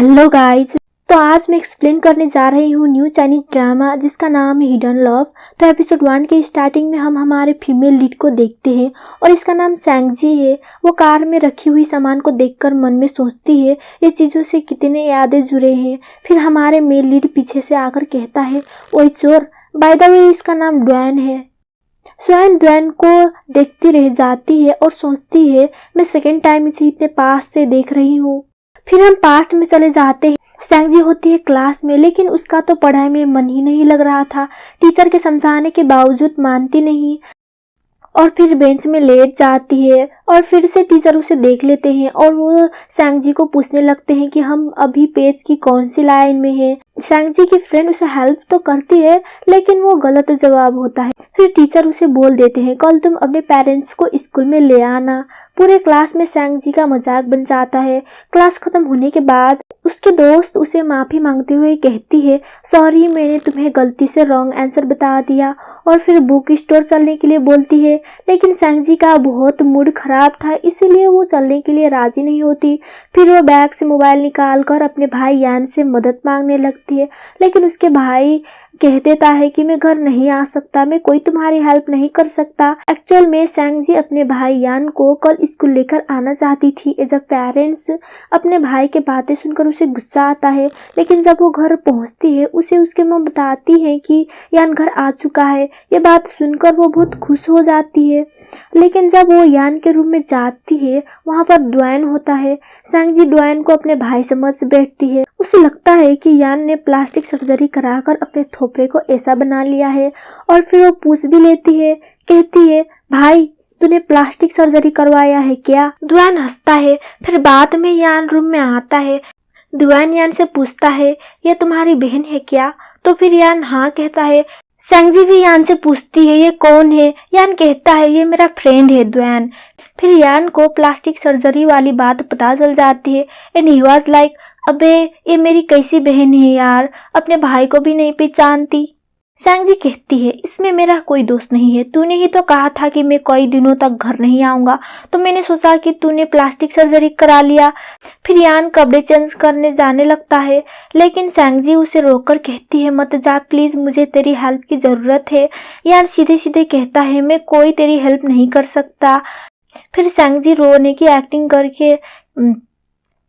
Hello guys. तो आज मैं एक्सप्लेन करने जा रही हूँ न्यू चाइनीज ड्रामा जिसका नाम है हिडन लव। तो एपिसोड 1 के स्टार्टिंग में हम हमारे फीमेल लीड को देखते हैं और इसका नाम सैंगजी है। वो कार में रखी हुई सामान को देखकर मन में सोचती है ये चीज़ों से कितने यादें जुड़े हैं। फिर हमारे मेल लीड पीछे से आकर कहता है, ओए चोर, बाय द वे इसका नाम ड्वेन है। स्वयं ड्वेन को देखती रह जाती है और सोचती है मैं सेकेंड टाइम इसे इतने पास से देख रही हूँ। फिर हम पास्ट में चले जाते हैं। सैंगजी होती है क्लास में, लेकिन उसका तो पढ़ाई में मन ही नहीं लग रहा था। टीचर के समझाने के बावजूद मानती नहीं और फिर बेंच में लेट जाती है और फिर से टीचर उसे देख लेते हैं और वो सैंगजी को पूछने लगते हैं कि हम अभी पेज की कौन सी लाइन में है। सैंगजी की फ्रेंड उसे हेल्प तो करती है लेकिन वो गलत जवाब होता है। फिर टीचर उसे बोल देते हैं कल तुम अपने पेरेंट्स को स्कूल में ले आना। पूरे क्लास में सैंगजी का मजाक बन जाता है। क्लास खत्म होने के बाद उसके दोस्त उसे माफी मांगते हुए कहती है, सॉरी मैंने तुम्हें गलती से रॉन्ग आंसर बता दिया। और फिर बुक स्टोर चलने के लिए बोलती है, लेकिन सैंगजी का बहुत मूड खराब था इसलिए वो चलने के लिए राजी नहीं होती। फिर वो बैग से मोबाइल निकालकर अपने भाई यान से मदद मांगने लगती है, लेकिन उसके भाई कह देता है कि मैं घर नहीं आ सकता, मैं कोई तुम्हारी हेल्प नहीं कर सकता। एक्चुअल में सैंगजी अपने भाई यान को कल स्कूल लेकर आना चाहती थी। एज अ पेरेंट्स अपने भाई के बातें सुनकर उसे गुस्सा आता है, लेकिन जब वो घर पहुंचती है उसे उसके मम्मी बताती है कि यान घर आ चुका है। ये बात सुनकर वो बहुत खुश हो जाती है, लेकिन जब वो यान के रूम में जाती है वहां पर ड्वेन होता है। सैंगजी ड्वेन को अपने भाई समझ बैठती है। उसे लगता है कि यान ने प्लास्टिक सर्जरी कराकर अपने थोपड़े को ऐसा बना लिया है और फिर वो पूछ भी लेती है, कहती है भाई तूने प्लास्टिक सर्जरी करवाया है क्या? ड्वेन हंसता है। फिर बाद में यान रूम में आता है। ड्वेन यान से पूछता है ये तुम्हारी बहन है क्या? तो फिर यान हाँ कहता है। सैंगजी भी यान से पूछती है ये कौन है? यान कहता है ये मेरा फ्रेंड है ड्वेन। फिर यान को प्लास्टिक सर्जरी वाली बात पता चल जाती है एंड ही वाज लाइक, अबे ये मेरी कैसी बहन है यार, अपने भाई को भी नहीं पहचानती। सैंगजी कहती है इसमें मेरा कोई दोस्त नहीं है, तूने ही तो कहा था कि मैं कई दिनों तक घर नहीं आऊंगा, तो मैंने सोचा कि तूने प्लास्टिक सर्जरी करा लिया। फिर यान कपड़े चेंज करने जाने लगता है, लेकिन सैंगजी उसे रोककर कहती है मत जा प्लीज, मुझे तेरी हेल्प की जरूरत है। यान सीधे सीधे कहता है मैं कोई तेरी हेल्प नहीं कर सकता। फिर सैंगजी रोने की एक्टिंग करके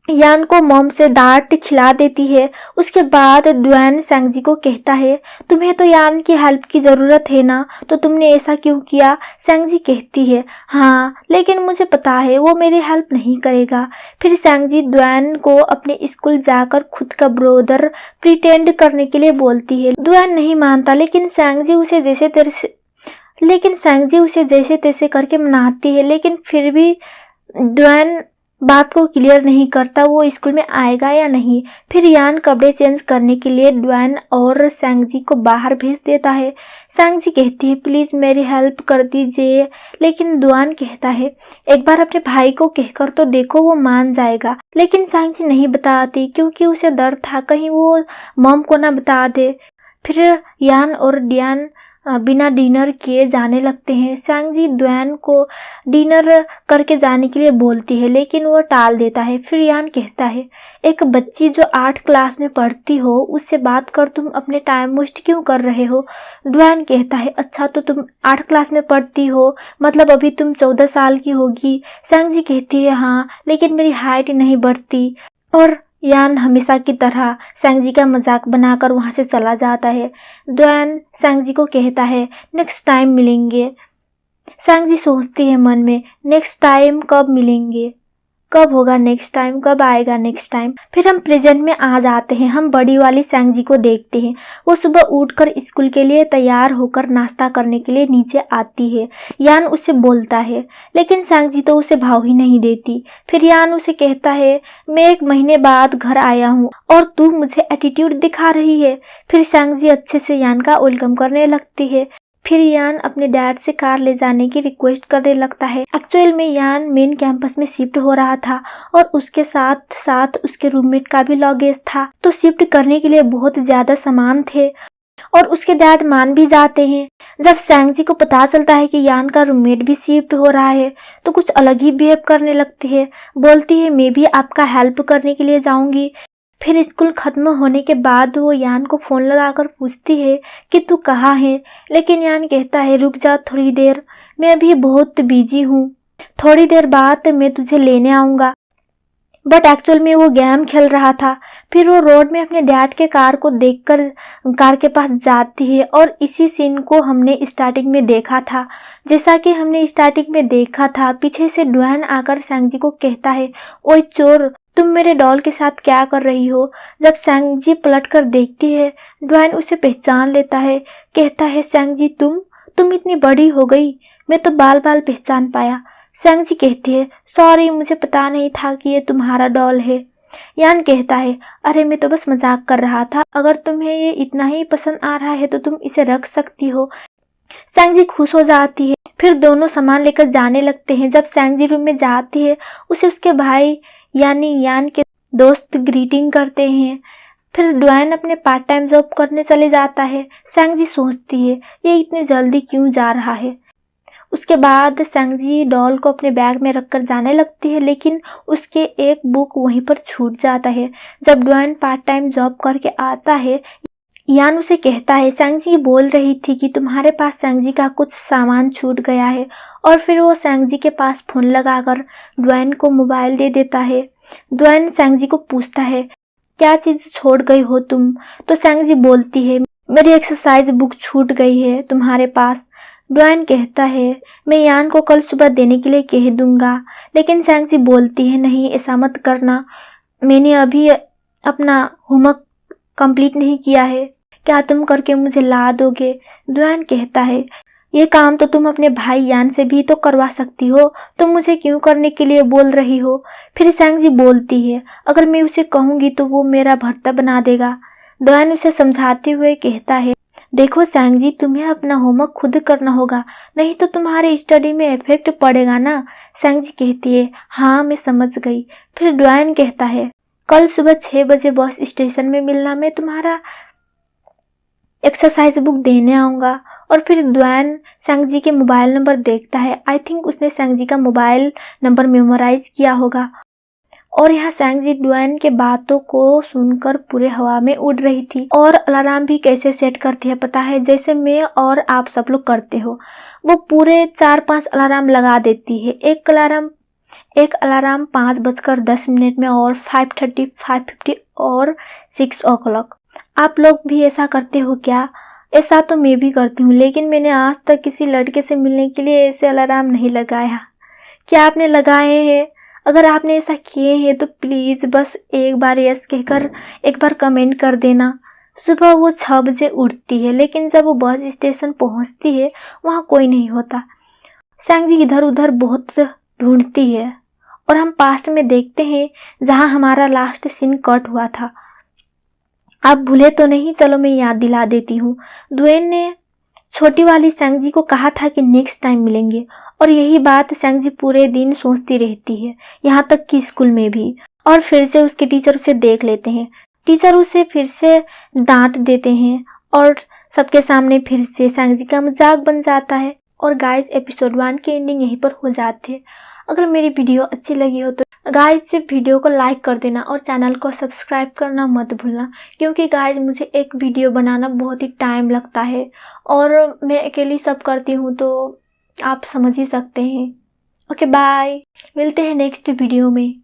यान को मॉम से डांट खिला देती है। उसके बाद ड्वेन सैंगजी को कहता है तुम्हें तो यान की हेल्प की ज़रूरत है ना, तो तुमने ऐसा क्यों किया? सैंगजी कहती है हाँ, लेकिन मुझे पता है वो मेरी हेल्प नहीं करेगा। फिर सैंगजी ड्वेन को अपने स्कूल जाकर खुद का ब्रदर प्रिटेंड करने के लिए बोलती है। ड्वेन नहीं मानता, लेकिन सैंगजी उसे जैसे तैसे करके मनाती है, लेकिन फिर भी ड्वेन बात को क्लियर नहीं करता वो स्कूल में आएगा या नहीं। फिर यान कपड़े चेंज करने के लिए ड्वेन और सैंगजी को बाहर भेज देता है। सैंगजी कहती है प्लीज़ मेरी हेल्प कर दीजिए, लेकिन ड्वेन कहता है एक बार अपने भाई को कहकर तो देखो, वो मान जाएगा। लेकिन सैंगजी नहीं बताती क्योंकि उसे डर था कहीं वो मॉम को ना बता दे। फिर यान और डियान बिना डिनर किए जाने लगते हैं। सैंगजी ड्वेन को डिनर करके जाने के लिए बोलती है, लेकिन वो टाल देता है। फिर यान कहता है एक बच्ची जो 8 क्लास में पढ़ती हो उससे बात कर, तुम अपने टाइम वेस्ट क्यों कर रहे हो? ड्वेन कहता है अच्छा तो तुम 8 क्लास में पढ़ती हो, मतलब अभी तुम 14 साल की होगी। सैंगजी कहती है हाँ, लेकिन मेरी हाइट नहीं बढ़ती। और यान हमेशा की तरह सैंगजी का मजाक बनाकर वहां से चला जाता है। ड्वेन सैंगजी को कहता है नेक्स्ट टाइम मिलेंगे। सैंगजी सोचती है मन में नेक्स्ट टाइम कब मिलेंगे, कब होगा नेक्स्ट टाइम, कब आएगा नेक्स्ट टाइम। फिर हम प्रेजेंट में आ जाते हैं। हम बड़ी वाली सैंगजी को देखते हैं। वो सुबह उठकर स्कूल के लिए तैयार होकर नाश्ता करने के लिए नीचे आती है। यान उसे बोलता है, लेकिन सैंगजी तो उसे भाव ही नहीं देती। फिर यान उसे कहता है मैं 1 महीने बाद घर आया हूँ और तू मुझे एटीट्यूड दिखा रही है। फिर सैंगजी अच्छे से यान का वेलकम करने लगती है। फिर यान अपने डैड से कार ले जाने की रिक्वेस्ट करने लगता है। एक्चुअल में यान मेन कैंपस में शिफ्ट हो रहा था और उसके साथ साथ उसके रूममेट का भी लगेज था, तो शिफ्ट करने के लिए बहुत ज्यादा सामान थे और उसके डैड मान भी जाते हैं। जब सैंगजी को पता चलता है कि यान का रूममेट भी शिफ्ट हो रहा है तो कुछ अलग ही बिहेव करने लगती है। बोलती है मैं भी आपका हेल्प करने के लिए जाऊंगी। फिर स्कूल ख़त्म होने के बाद वो यान को फ़ोन लगाकर पूछती है कि तू कहाँ है, लेकिन यान कहता है रुक जा थोड़ी देर, मैं अभी बहुत बिजी हूँ, थोड़ी देर बाद मैं तुझे लेने आऊँगा। बट एक्चुअल में वो गेम खेल रहा था। फिर वो रोड में अपने डैड के कार को देखकर कार के पास जाती है और इसी सीन को हमने स्टार्टिंग में देखा था। जैसा कि हमने स्टार्टिंग में देखा था, पीछे से ड्वेन आकर सैंगजी को कहता है, ओए चोर, तुम मेरे डॉल के साथ क्या कर रही हो। जब सैंगजी पलट कर देखती है, ड्वेन उसे पहचान लेता है। कहता है, सैंगजी तुम इतनी बड़ी हो गई, मैं तो बाल बाल पहचान पाया। सैंगजी कहती है, सॉरी, मुझे पता नहीं था कि ये तुम्हारा डॉल है। यान कहता है, अरे मैं तो बस मजाक कर रहा था, अगर तुम्हें ये इतना ही पसंद आ रहा है तो तुम इसे रख सकती हो। सैंगजी खुश हो जाती है। फिर दोनों सामान लेकर जाने लगते हैं। जब सैंगजी रूम में जाती है, उसे उसके भाई यानी यान के दोस्त ग्रीटिंग करते हैं। फिर ड्वेन अपने पार्ट टाइम जॉब करने चले जाता है। सैंगजी सोचती है, ये इतनी जल्दी क्यों जा रहा है। उसके बाद सैंगजी डॉल को अपने बैग में रखकर जाने लगती है, लेकिन उसके एक बुक वहीं पर छूट जाता है। जब ड्वेन पार्ट टाइम जॉब करके आता है, यान उसे कहता है, सैंगजी बोल रही थी कि तुम्हारे पास सैंगजी का कुछ सामान छूट गया है। और फिर वो सैंगजी के पास फ़ोन लगाकर ड्वेन को मोबाइल दे देता है। ड्वेन सैंगजी को पूछता है, क्या चीज़ छोड़ गई हो तुम। तो सैंगजी बोलती है, मेरी एक्सरसाइज बुक छूट गई है तुम्हारे पास। ड्वेन कहता है, मैं यान को कल सुबह देने के लिए कह दूंगा। लेकिन सैंगजी बोलती है, नहीं ऐसा मत करना, मैंने अभी अपना होमवर्क कंप्लीट नहीं किया है, क्या तुम करके मुझे ला दोगे। ड्वेन कहता है, ये काम तो तुम अपने भाई यान से भी तो करवा सकती हो, तुम मुझे क्यों करने के लिए बोल रही हो। फिर सैंगजी बोलती है, अगर मैं उसे कहूँगी तो वो मेरा भर्ता बना देगा। ड्वेन उसे समझाते हुए कहता है, देखो सैंगजी, तुम्हें अपना होमवर्क खुद करना होगा, नहीं तो तुम्हारे स्टडी में इफेक्ट पड़ेगा ना। सैंगजी कहती है, हाँ मैं समझ गई। फिर ड्वेन कहता है, कल सुबह 6 बजे बस स्टेशन में मिलना, मैं तुम्हारा एक्सरसाइज बुक देने आऊँगा। और फिर ड्वेन सैंगजी के मोबाइल नंबर देखता है। आई थिंक उसने सैंगजी का मोबाइल नंबर मेमोराइज किया होगा। और यहाँ सैंगजी ड्वेन के बातों को सुनकर पूरे हवा में उड़ रही थी। और अलार्म भी कैसे सेट करती है पता है, जैसे मैं और आप सब लोग करते हो। वो पूरे 4-5 अलार्म लगा देती है। एक अलार्म 5:10 में, और 5:30, 5:50 और 6 o'clock। आप लोग भी ऐसा करते हो क्या। ऐसा तो मैं भी करती हूँ, लेकिन मैंने आज तक किसी लड़के से मिलने के लिए ऐसे अलार्म नहीं लगाया। क्या आपने लगाए हैं। अगर आपने ऐसा किए हैं तो प्लीज़ बस एक बार यस कहकर एक बार कमेंट कर देना। सुबह वो 6 बजे उठती है, लेकिन जब वो बस स्टेशन पहुंचती है वहाँ कोई नहीं होता। सैंगजी इधर उधर बहुत ढूंढती है और हम पास्ट में देखते हैं जहाँ हमारा लास्ट सीन कट हुआ था। आप भूले तो नहीं, चलो मैं याद दिला देती हूँ। ड्वेन ने छोटी वाली सैंगजी को कहा था कि नेक्स्ट टाइम मिलेंगे, और यही बात सैंगजी पूरे दिन सोचती रहती है, यहाँ तक कि स्कूल में भी। और फिर से उसके टीचर उसे देख लेते हैं। टीचर उसे फिर से डांट देते हैं और सबके सामने फिर से सैंगजी का मजाक बन जाता है। और गाइस, एपिसोड 1 की एंडिंग यहीं पर हो जाती है। अगर मेरी वीडियो अच्छी लगी हो तो गाइस सिर्फ वीडियो को लाइक कर देना और चैनल को सब्सक्राइब करना मत भूलना, क्योंकि गाइस मुझे एक वीडियो बनाना बहुत ही टाइम लगता है और मैं अकेली सब करती हूँ, तो आप समझ ही सकते हैं। ओके बाय, मिलते हैं नेक्स्ट वीडियो में।